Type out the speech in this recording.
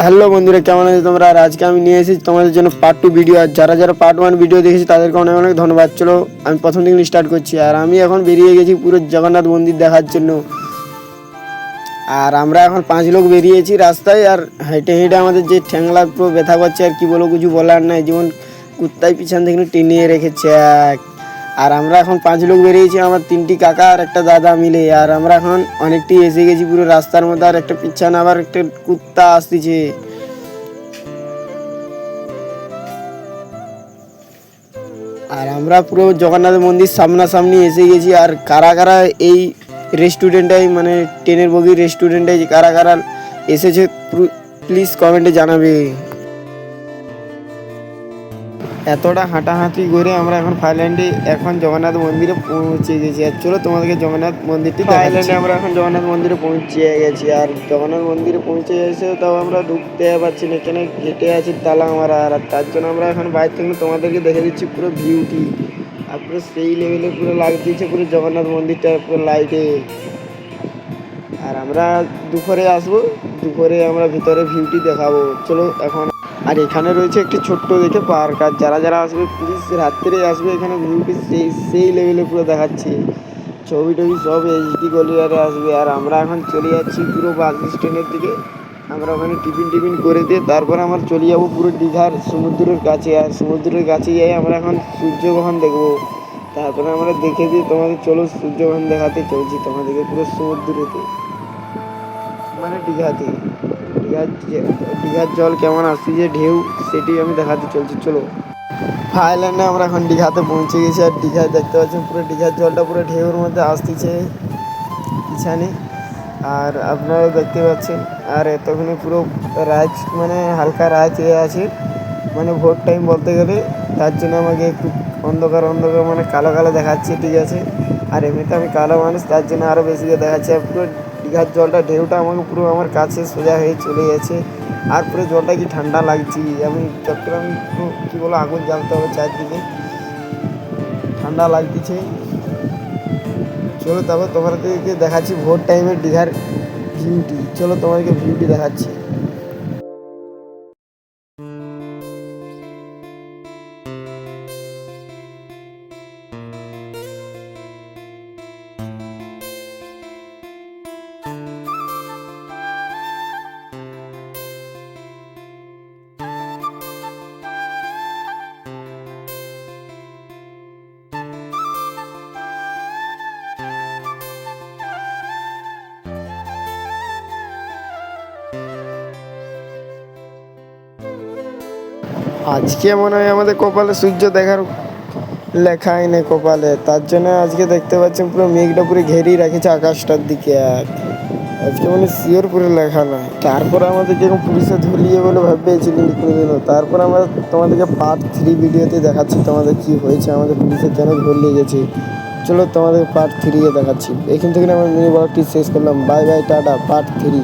Hello বন্ধুরা, কেমন আছো তোমরা? আর আজকে আমি নিয়ে এসেছি তোমাদের জন্য পার্ট 2 ভিডিও। আর যারা যারা পার্ট 1 ভিডিও দেখেছি তাদেরকে অনেক অনেক ধন্যবাদ। চলো আমি প্রথম থেকে স্টার্ট করছি। আর আমি এখন বেরিয়ে গেছি পুরো জগন্নাথ মন্দির দেখার জন্য। আর আমরা এখন 5 লোক বেরিয়েছি রাস্তায়। আর হেঁটে হেঁটে আমাদের যে ঠ্যাংলা পুরো ব্যথা করছে, আর কি বলবো, কিছু বলার নাই। যেমন কুত্তায় পিছন থেকে টেনে রেখেছে এক। আর আমরা এখন 5 লোক বেরিয়েছি, আমার 3টি কাকা আর একটা দাদা মিলে। আর আমরা এখন অনেকটি এসে গেছি পুরো রাস্তার মধ্যে। আর একটা পিছন আবার একটা কুত্তা আসতেছে। আর আমরা পুরো জগন্নাথ মন্দির সামনাসামনি এসে গেছি। আর কারা কারা এই রেস্টুরেন্টটায়, মানে ট্রেনের বগির রেস্টুরেন্টে কারা কারা এসেছে প্লিজ কমেন্টে জানাবে। এতটা হাঁটাহাঁটি করে আমরা এখন ফাইল্যান্ডে এখন জগন্নাথ মন্দিরে পৌঁছে গেছি। আর চলো তোমাদেরকে জগন্নাথ মন্দিরটি ফাইল্যান্ডে আমরা এখন জগন্নাথ মন্দিরে পৌঁছে গেছি। আর জগন্নাথ মন্দিরে পৌঁছে এসে তাও আমরা ঢুকতে পারছি না, এখানে গেটে আছে তালা মারা। আর তার জন্য আমরা এখন বাইরে থেকে তোমাদেরকে দেখে দিচ্ছি পুরো ভিউটি। আর পুরো সেই লেভেলে পুরো লাগতেছে পুরো জগন্নাথ মন্দিরটা পুরো লাইটে। আর আমরা দুপুরে আসবো, দুপুরে আমরা ভিতরে ভিউটি দেখাবো। চলো এখন। আর এখানে রয়েছে একটি ছোট্ট দেখে পার্ক। আর যারা যারা আসবে প্লিজ রাত্রে আসবে, এখানে ভিউটি সেই লেভেলে পুরো দেখাচ্ছে। ছবি টবি সব এইচডি কোয়ালিটিতে আসবে। আর আমরা এখন চলে যাচ্ছি পুরো বাস স্ট্যান্ডের দিকে। আমরা ওখানে টিফিন করে দিয়ে তারপর আমরা চলে যাবো পুরো দীঘার সমুদ্রের কাছে। আর সমুদ্রের কাছে যাই আমরা এখন সূর্যগ্রহণ দেখবো। তারপরে আমরা দেখে দিয়ে তোমাদের চলো সূর্যগ্রহণ দেখাতে চলছি তোমাদেরকে পুরো সমুদ্রেতে, মানে দীঘাতে। দীঘার জল কেমন আসছে, যে ঢেউ, সেটি আমি দেখাতে চলছি। চলো থাইল্যান্ডে আমরা এখন দীঘাতে পৌঁছে গেছি। আর দীঘায় দেখতে পাচ্ছেন পুরো দীঘার জলটা পুরো ঢেউর মধ্যে আসতেছে পিছনে। আর আপনারা দেখতে পাচ্ছেন। আর এতক্ষণে পুরো রাত, মানে হালকা রাত হয়ে আছে, মানে ভোর টাইম বলতে গেলে। তার জন্য আমাকে একটু অন্ধকার অন্ধকার, মানে কালো কালো দেখাচ্ছে, ঠিক আছে। আর এমনিতে আমি কালো মানুষ, তার জন্য আরও বেশি দেখাচ্ছে। আর পুরো দীঘার জলটা ঢেউটা আমাকে পুরো আমার কাছে সোজা হয়ে চলে গেছে। আর পুরো জলটা কি ঠান্ডা লাগছে, আমি চট্টগ্রাম পুরো কী বলো, আগুন জ্বালতে হবে চারদিকে, ঠান্ডা লাগতেছে। চলো তারপর তোমাদেরকে দেখাচ্ছি ভোর টাইমের দীঘার ভিউটি। চলো তোমাদেরকে ভিউটি দেখাচ্ছি। আজকে মনে হয় আমাদের কপালে সূর্য দেখার লেখাই নেই কপালে, তার জন্য আজকে দেখতে পাচ্ছেন পুরো মেঘটা পুরো ঘেরিয়ে রেখেছে আকাশটার দিকে। আজকে মানে শিওর পুরো লেখা নয়। তারপর আমাদের যেরকম পুলিশে ধরিয়ে বলে ভাববেছিলি কোনোদিনও। তারপর আমরা তোমাদেরকে পার্ট 3 ভিডিওতে দেখাচ্ছি তোমাদের কি হয়েছে, আমাদের পুলিশে কেন ধরিয়ে গেছে। চলো তোমাদের পার্ট 3 দেখাচ্ছি। এখান থেকে আমরা মিনি ব্লগটি শেষ করলাম। Bye bye, tata, part 3।